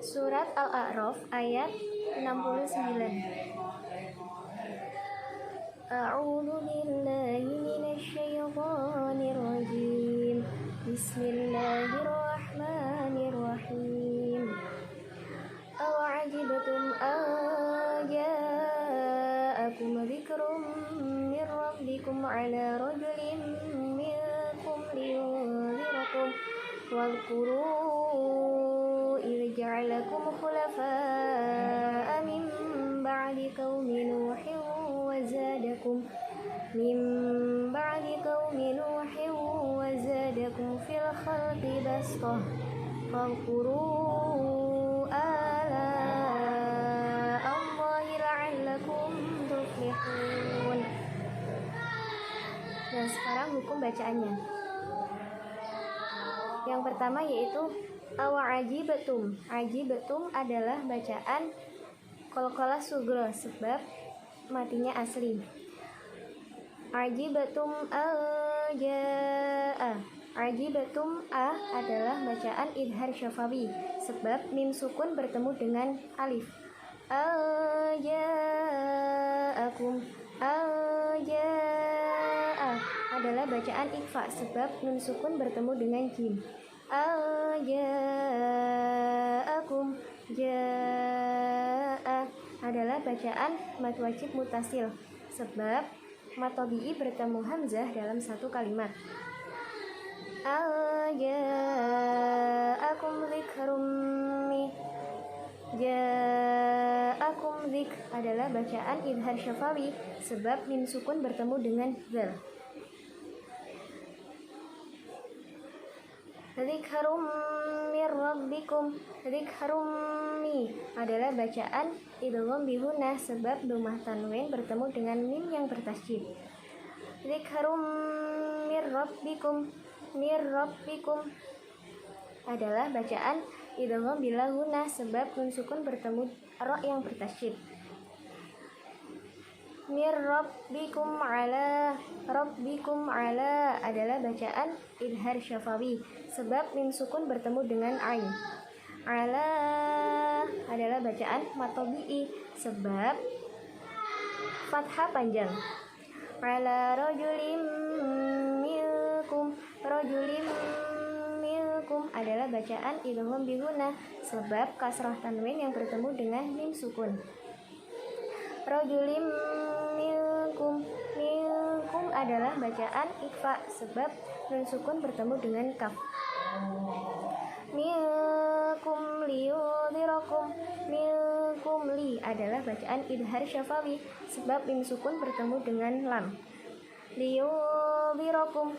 Surat Al-A'raf ayat 69. A'udzu billahi minasy syaithanir rajim. Bismillahirrahmanirrahim. Aw'ajibtum an ja'akum dzikrum mir rabbikum 'ala rajulin minkum liyunzirakum wadhkuru idh ja'alakum khulafa'a min ba'di qaumi Nuhin wa zadakum fil khalqi bastah fadhkuru ala Allahi la'allakum tuflihun. Dan sekarang hukum bacaannya. Yang pertama yaitu aw'ajibtum. Ajibtum adalah bacaan qalqalah sugro sebab matinya asli. Ajibtum aja'a. Ajibtum a adalah bacaan idhar syafawi sebab mim sukun bertemu dengan alif. Aja'akum. Aja'a adalah bacaan ikhfa sebab nun sukun bertemu dengan jim. Aja'akum. Ja'a adalah bacaan mad wajib mutasil sebab mad tabi'i bertemu hamzah dalam satu kalimat. Aja'akum dzikrum min. Ja'akum dzik adalah bacaan idhar syafawi sebab mim sukun bertemu dengan zal. Dzikrum mir rabbikum. Dzikrum mi adalah bacaan idgham bihunah sebab dhammah tanwin bertemu dengan mim yang bertasydid. Dzikrum mir rabbikum. Mir rabbikum adalah bacaan idgham bilahunah sebab nun sukun bertemu ra yang bertasydid. Mir rabbikum ala. Rabbikum ala adalah bacaan idhar syafawi sebab mim sukun bertemu dengan ain. Ala adalah bacaan mad tabi'i sebab fathah panjang. Ala rajulim minkum. Rajulim minkum adalah bacaan idgham bihunah sebab kasrah tanwin yang bertemu dengan mim sukun. Rajulim minkum. Minkum adalah bacaan ikhfa sebab nun sukun bertemu dengan kaf. Minkum liyudhirakum. Minkum li adalah bacaan idhar syafawi sebab mim sukun bertemu dengan lam. Liyudhirakum.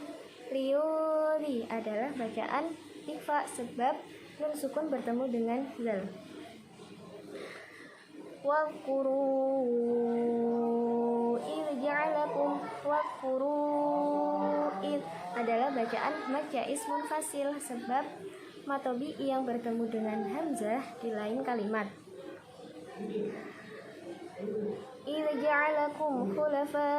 Liyudhi adalah bacaan ikhfa sebab nun sukun bertemu dengan zal. Wadhkuru idh ja'alakum. Wadhkuru idh adalah bacaan mad jaiz munfasil sebab mad tabi'i yang bertemu dengan hamzah di lain kalimat. Idh ja'alakum khulafa.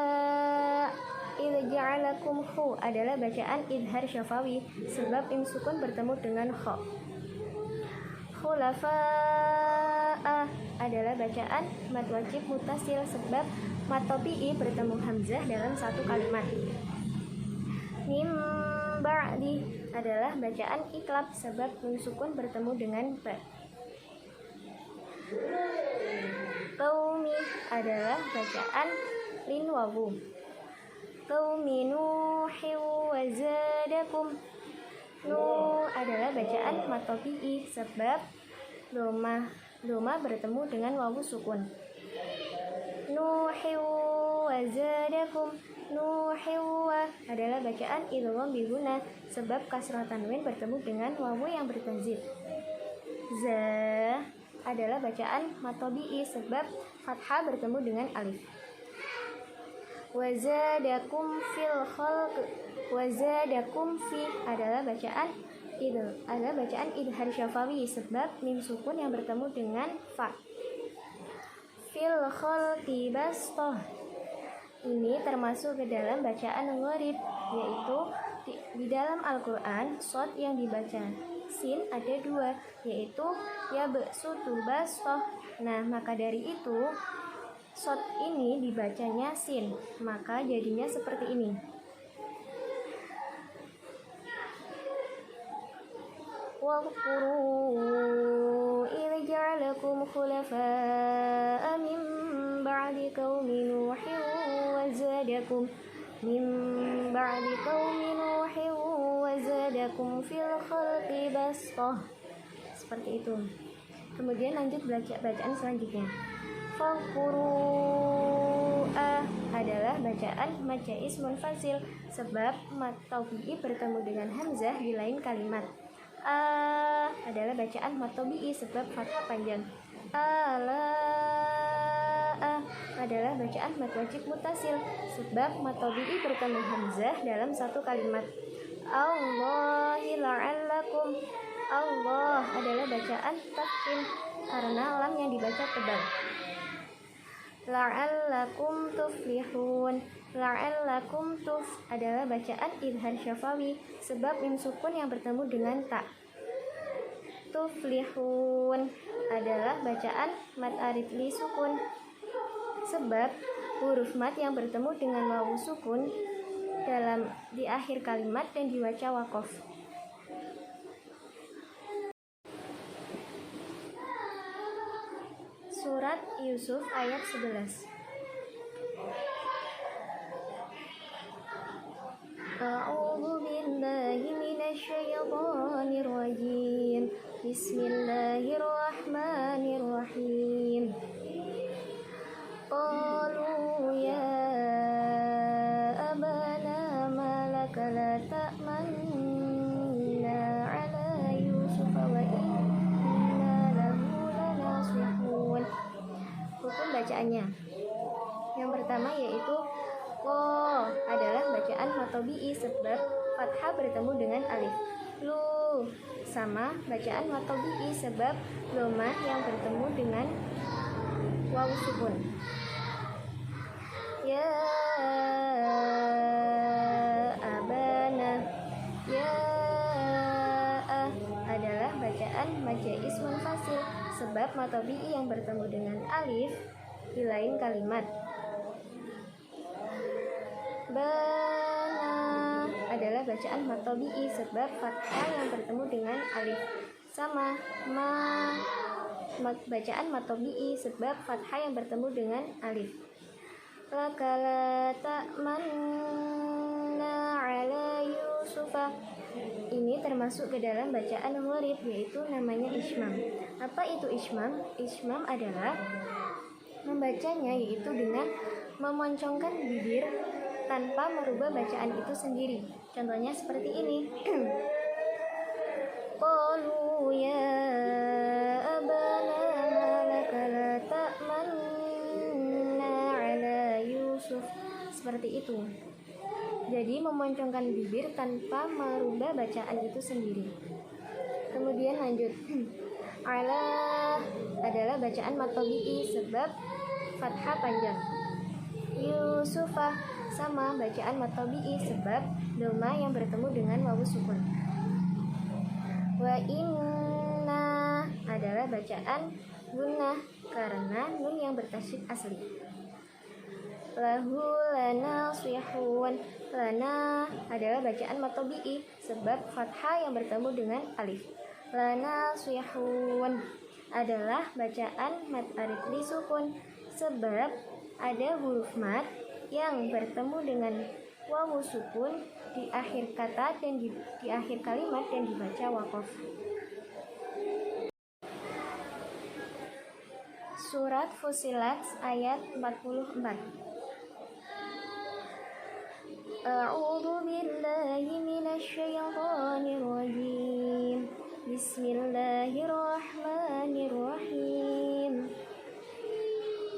Idh ja'alakum khu adalah bacaan idhar syafawi sebab mim sukun bertemu dengan kha. Khulafa'a adalah bacaan mad wajib mutasil sebab mad tabi'i bertemu hamzah dalam satu kalimat. Mim ba'di adalah bacaan iklab sebab nun sukun bertemu dengan ba. Qaumi adalah bacaan lin wawu. Qaumi Nuhin wa zadakum. Nu adalah bacaan mad tabi'i sebab doma bertemu dengan wawu sukun. Nuhin wa zadakum. Nuhin wa adalah bacaan idgham bihunah sebab kasrah tanwin bertemu dengan wawu yang bertanzil. Za adalah bacaan mad tabi'i sebab fathah bertemu dengan alif. Wa zadakum fil khalq. Wa zadakum fi adalah bacaan idhar syafawi sebab mim sukun yang bertemu dengan fa. Fil khalqi bastah ini termasuk ke dalam bacaan gharib, yaitu di dalam Al-Quran shad yang dibaca sin ada dua, yaitu ya besutu bastoh. Nah, maka dari itu shot ini dibacanya sin, maka jadinya seperti ini. Wadhkuru idh ja'alakum khulafa'a min ba'di qaumi Nuhin wa zadakum fil khalqi bastah. Seperti itu. Kemudian lanjut bacaan selanjutnya. Faqru'a adalah bacaan majais munfasil sebab mat tabi'i bertemu dengan hamzah di lain kalimat. Adalah bacaan mat tabi'i sebab fathah panjang. Adalah bacaan mat wajib mutasil sebab mat tabi'i bertemu hamzah dalam satu kalimat. Allahi la'allakum. Allah adalah bacaan tafkhim karena lam yang dibaca tebal. La'allakum tuflihun. La'allakum tuf adalah bacaan idhar syafawi sebab mim sukun yang bertemu dengan ta. Tuflihun adalah bacaan mat aridli sukun sebab huruf mat yang bertemu dengan wawu sukun di akhir kalimat dan dibaca waqaf. Surat Yusuf ayat 11. A'udzu billahi minasy syaithanir rajim. Bismillahirrahmanirrahim. Qalu ya abana malaka la ta'manna ala Yusuf wa inna lahu lanasihun. Hukum bacaannya. Yang pertama yaitu ko adalah bacaan matobi'i sebab fathah bertemu dengan alif. Lu sama bacaan matobi'i sebab lomah yang bertemu dengan wawu sukun. Ya abana. Ya adalah bacaan majais munfasil sebab matobi'i yang bertemu dengan alif di lain kalimat. Bana adalah bacaan matobi'i sebab fathah yang bertemu dengan alif. Sama bacaan matobi'i sebab fathah yang bertemu dengan alif. Lakala ta'manna ala Yusufa. Ini termasuk ke dalam bacaan gharib, yaitu namanya ismam. Apa itu ismam? Ismam adalah membacanya yaitu dengan memoncongkan bibir tanpa merubah bacaan itu sendiri. Contohnya seperti ini. Qalu ya abana malaka la ta'manna ala Yusuf. Seperti itu. Jadi memoncongkan bibir tanpa merubah bacaan itu sendiri. Kemudian lanjut. Ala adalah bacaan matobi'i sebab fathah panjang. Yusufah sama bacaan matobi'i sebab doma yang bertemu dengan wawu sukun. Wa inna adalah bacaan gunnah karena nun yang bertasydid asli. Lahu lana sihun. Lana adalah bacaan matobi'i sebab fathah yang bertemu dengan alif. Lana sihun adalah bacaan mat aridli sukun sebab ada huruf mat yang bertemu dengan wawu sukun di akhir kata dan di akhir kalimat dan dibaca waqaf. Surat Fussilat ayat 44. A'udzu billahi minasy syaithanir rajim. Bismillahirrahmanirrahim.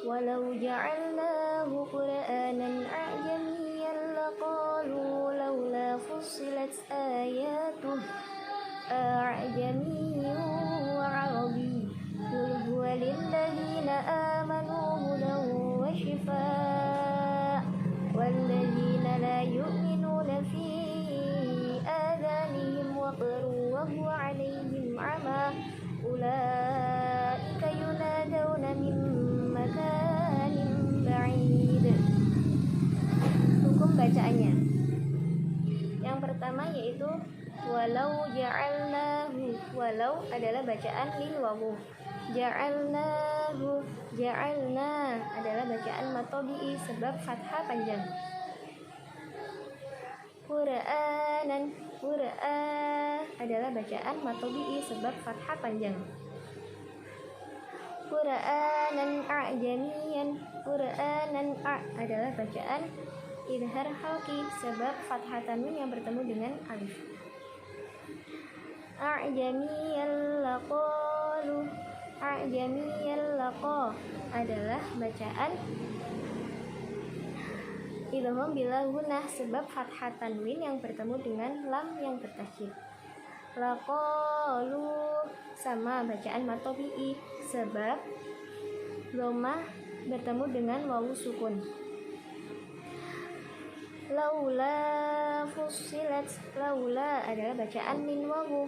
Walau ja'alnahu Qur'anan a'jamiyyan laqalu laula fussilat ayatuh a'jamiyyun wa 'arabiyyun. Qul huwa lilladzina amanu hudan wa shifaa' walladzina la yu'minuna fi adhanihim waqrun wa huwa 'alayhim bacaannya. Yang pertama yaitu walau ja'alnahu. Walau adalah bacaan lil wawu. Ja'alnahu, ja'alna adalah bacaan mad tabi'i sebab fathah panjang. Qur'anan, Qur'an adalah bacaan mad tabi'i sebab fathah panjang. Qur'anan a'jamiyan, Qur'anan adalah bacaan idhar halqi sebab fathah tanwin yang bertemu dengan alif. A'jamiyan laqalu, a'jamiyan laqa adalah bacaan idgham bila gunnah sebab fathah tanwin yang bertemu dengan lam yang bertasydid. Laqalu sama bacaan mad tabi'i sebab dhammah bertemu dengan wawu sukun. Laula fussilat, laula adalah bacaan min wawu.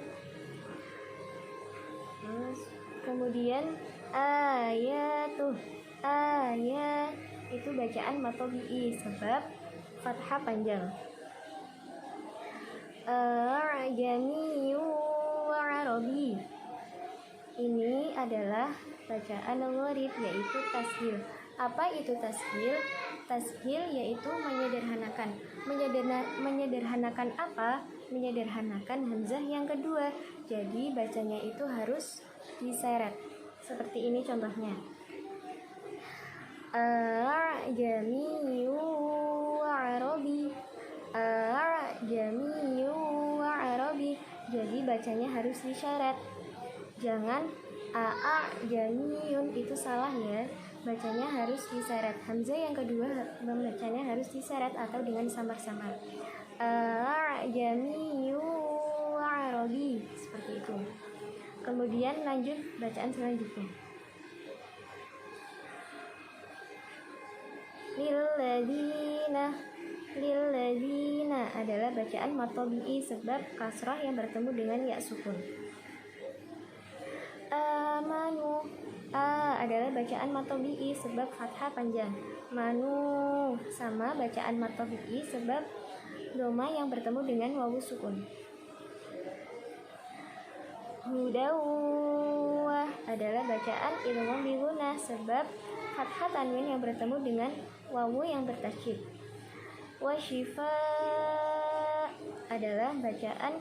Kemudian ayatuh, ayat itu bacaan mad tabi'i sebab fathah panjang. A'jamiyyu wa arabi, ini adalah bacaan gharib yaitu tashil. Apa itu tashil? Tashil yaitu menyederhanakan. Menyederhanakan apa? Menyederhanakan hamzah yang kedua. Jadi bacanya itu harus diseret. Seperti ini contohnya. A'jamiyyu wa arabi, a'jamiyyu wa arabi. Jadi bacanya harus diseret. Jangan a'jamiyun, itu salah ya. Bacanya harus diseret. Hamzah yang kedua bacanya harus diseret atau dengan samar-samar. A'jamiyyu wa arabi, seperti itu. Kemudian lanjut bacaan selanjutnya. Lilladzina, lilladzina adalah bacaan mad tabi'i sebab kasrah yang bertemu dengan ya sukun. Amanu, adalah bacaan mad tabi'i sebab fathah panjang. Manu sama bacaan mad tabi'i sebab dhamma yang bertemu dengan wawu sukun. Hudawa adalah bacaan idgham bi gunnah sebab fathah tanwin yang bertemu dengan wawu yang bertasydid. Wasyifa adalah bacaan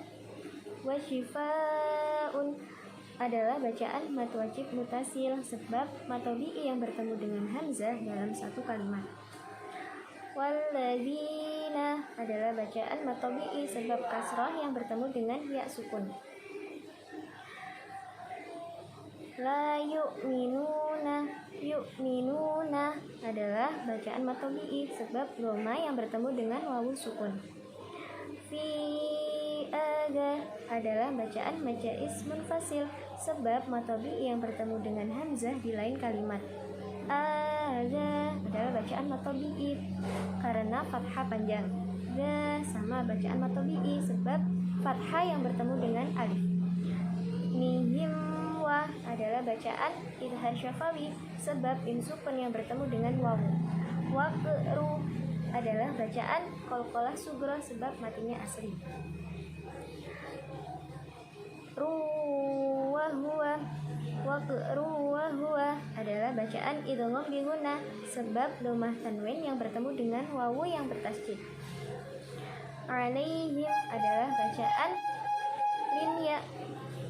wasyifaun adalah bacaan mad wajib mutasil sebab mad tabi'i yang bertemu dengan hamzah dalam satu kalimat. Walladzina adalah bacaan mad tabi'i sebab kasrah yang bertemu dengan ya sukun. La yu'minuna, yu'minuna adalah bacaan mad tabi'i sebab dhamma yang bertemu dengan wawu sukun. Fi aga adalah bacaan majais munfasil sebab mad tabi'i yang bertemu dengan hamzah di lain kalimat. Aga adalah bacaan mad tabi'i karena fathah panjang. Ga sama bacaan mad tabi'i sebab fathah yang bertemu dengan alif. Mihim wa adalah bacaan idhar syafawi sebab mim sukun yang bertemu dengan wawu. Waqru adalah bacaan qalqalah sughra sebab matinya asli. Ruwahuwa, waqruwahuwa adalah bacaan idgham bi gunnah sebab dhammah tanwin yang bertemu dengan wawu yang bertasydid. Alaihim adalah bacaan linya.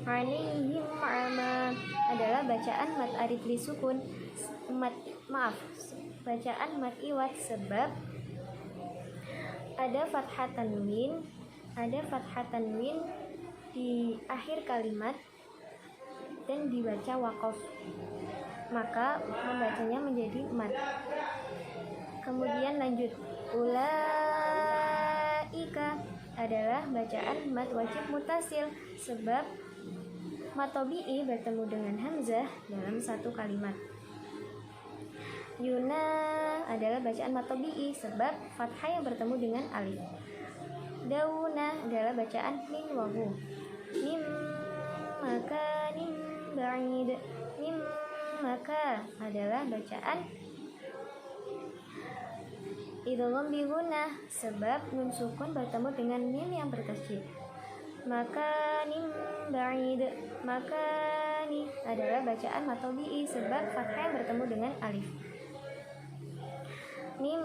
Alaihim ma'ama adalah bacaan mad arid li sukun. Bacaan mad iwad sebab ada fathah tanwin di akhir kalimat dan dibaca waqaf, maka membacanya menjadi mad. Kemudian lanjut. Ulaika adalah bacaan mad wajib mutasil sebab mad tabi'i bertemu dengan hamzah dalam satu kalimat. Yuna adalah bacaan mad tabi'i sebab fathah yang bertemu dengan alif. Dauna adalah bacaan min wawu. Mim makanin ba'id. Mim maka adalah bacaan idgham bi gunnah sebab nun sukun bertemu dengan mim yang bertasydid. Makanin ba'id, makani adalah bacaan matobi'i sebab fathah yang bertemu dengan alif. Mim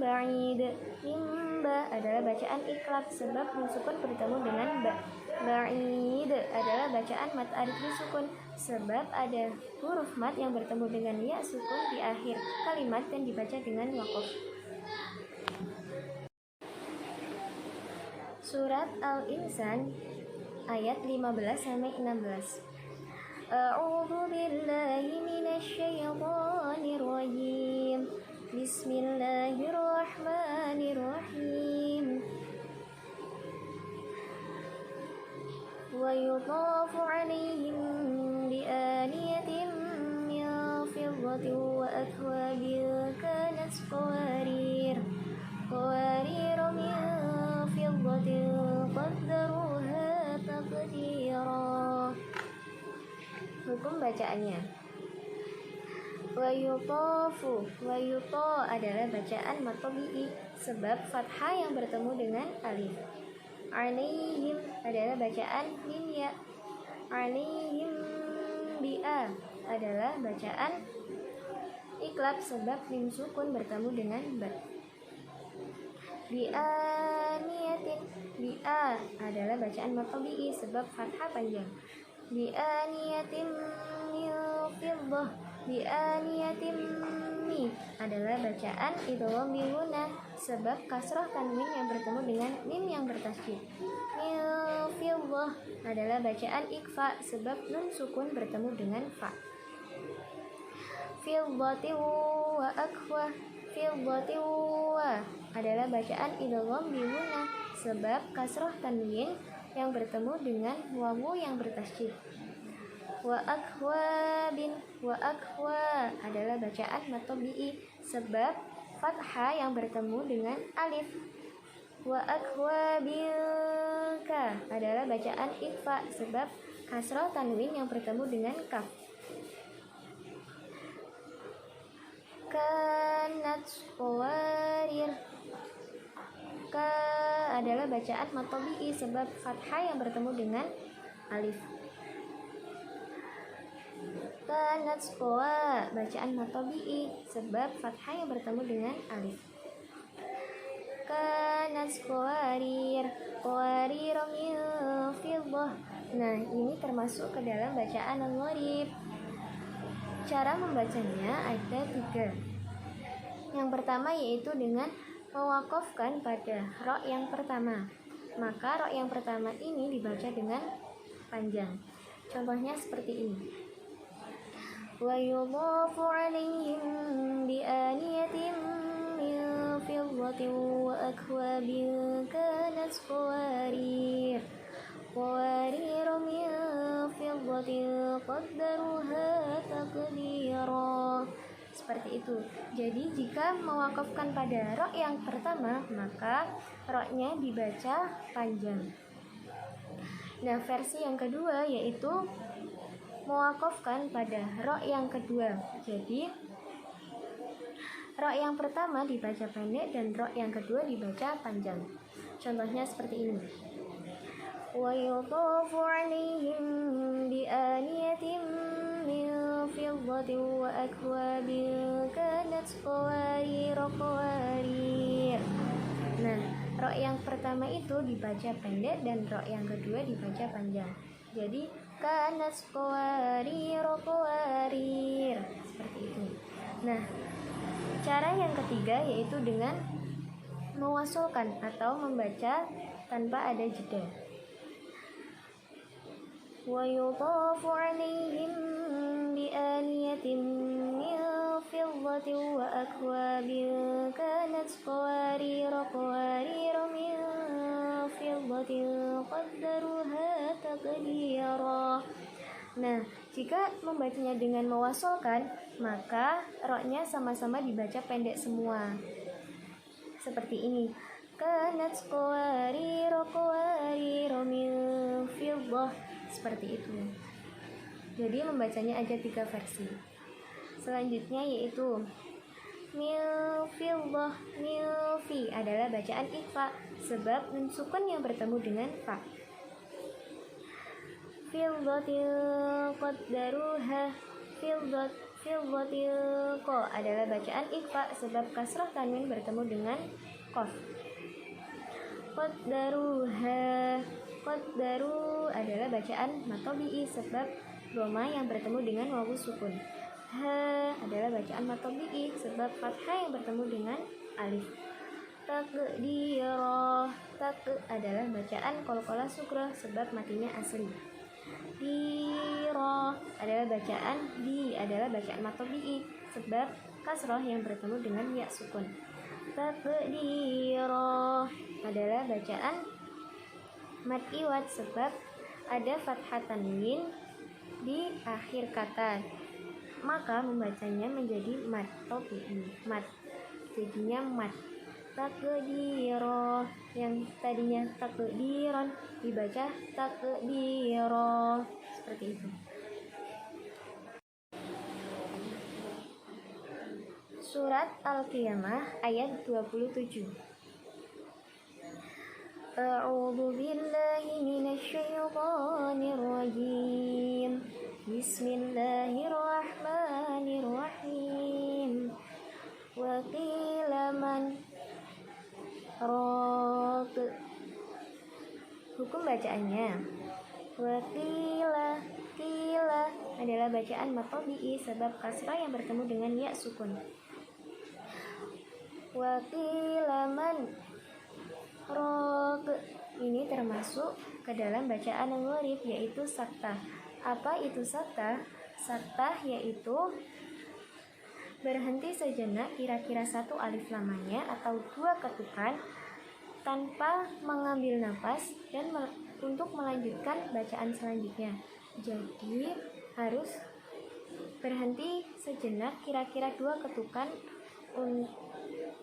ba'id, mimba adalah bacaan iklab sebab nun sukun bertemu dengan ba. Ba'id adalah bacaan mat alif disukun sebab ada huruf mat yang bertemu dengan ya sukun di akhir kalimat dan dibaca dengan waqaf. Surat Al-Insan ayat 15-16. A'udzu billahi minasy syaithanir rajim. Bismillahirrahmanirrahim. Wa yutafu 'alaihim bi aniyatin min fiddatin wa akwabin kanat qawarir min fiddatin qaddaruha taqdira. Hukum bacaannya. Wa yutafu, wa yuta adalah bacaan matobi'i sebab fathah yang bertemu dengan alif. Alaihim adalah bacaan mim ya. Alaihim bi'a adalah bacaan iklab sebab mim sukun bertemu dengan ba. Bi'aniyatin, bi'a adalah bacaan matobi'i sebab fathah panjang. Bi'aniyatin min fiddah, bi'aniyatin mi adalah bacaan idgham bi gunnah sebab kasrah tanwin yang bertemu dengan mim yang bertasydid. Min fiddah adalah bacaan ikfa sebab nun sukun bertemu dengan fa. Fiddati wa akwa, fiddati wa adalah bacaan idgham bi gunnah sebab kasrah tanwin yang bertemu dengan wawu yang bertasydid. Wa akwabin, wa akwa adalah bacaan matobi'i sebab fathah yang bertemu dengan alif. Wa akwabinka adalah bacaan ikfa sebab kasrah tanwin yang bertemu dengan kaf. Kanat qawarir, ka adalah bacaan matobi'i sebab fathah yang bertemu dengan alif. Kanat qawa bacaan matobi'i sebab fathah yang bertemu dengan alif. Kanat qawarir, qawarir min fiddah. Nah, ini termasuk ke dalam bacaan al-gharib. Cara membacanya ada 3. Yang pertama yaitu dengan mewakafkan pada ro yang pertama. Maka ro yang pertama ini dibaca dengan panjang. Contohnya seperti ini. Wa yudhafu 'alaihim bi aniyatin min fiddatin wa akwabin kanat qawarir. Qawarir min fiddatin qaddaruha taqdira. Seperti itu. Jadi jika mewakafkan pada ro yang pertama, maka ro-nya dibaca panjang. Nah, versi yang kedua yaitu mewakafkan pada ro yang kedua. Jadi ro yang pertama dibaca pendek dan ro yang kedua dibaca panjang. Contohnya seperti ini. Wa yutafu 'alaihim bi aniyatin min fiddatin wa akwabin kanat qawarir. Nah, ro yang pertama itu dibaca pendek dan ro yang kedua dibaca panjang. Jadi kanat qawarir. Seperti itu. Nah, cara yang ketiga yaitu dengan mewasolkan atau membaca tanpa ada jeda. Wa yutafu 'alaihim bi aniyatin min fiddatin wa akwabin kanat qawarir min fiddatin qaddaruha taqdira. Nah, jika membacanya dengan mewasolkan, maka ro-nya sama-sama dibaca pendek semua. Seperti ini. Kanat qawarir min fiddah. Seperti itu. Jadi membacanya ada 3 versi. Selanjutnya yaitu Milfillah, milfi adalah bacaan ikhfa sebab nun sukun yang bertemu dengan fa. Fildatil qaddaruha, fildatil ko adalah bacaan ikhfa sebab kasrah tanwin bertemu dengan qaf. Qaddaruha, qaddaru adalah bacaan matobi'i sebab doma yang bertemu dengan wawu sukun. Ha adalah bacaan matobi'i sebab fathah yang bertemu dengan alif. Takdirah, tak adalah bacaan qalqalah sugra sebab matinya asli. Dira adalah bacaan di adalah bacaan matobi'i sebab kasrah yang bertemu dengan ya sukun. Takdirah adalah bacaan mad iwad sebab ada fathah tanwin di akhir kata, maka membacanya menjadi mad tabi'i, mad jadinya mad. Takdirah yang tadinya takdiran dibaca takdirah, seperti itu. Surat Al-Qiyamah ayat 27. A'udzu billahi minasy syaithanir rajim. Bismillahirrahmanirrahim. Wa qila man raq. Hukum bacaannya. Wa qila adalah bacaan matobi'i sebab kasrah yang bertemu dengan ya sukun. Wa qila man raq ini termasuk ke dalam bacaan yang gharib yaitu saktah. Apa itu saktah? Saktah yaitu berhenti sejenak kira-kira satu alif lamanya atau dua ketukan tanpa mengambil napas dan untuk melanjutkan bacaan selanjutnya. Jadi harus berhenti sejenak kira-kira dua ketukan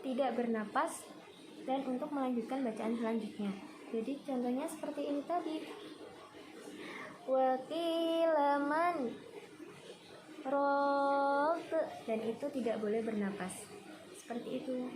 tidak bernapas dan untuk melanjutkan bacaan selanjutnya. Jadi contohnya seperti ini tadi. Wa qila man raq dan itu tidak boleh bernapas. Seperti itu.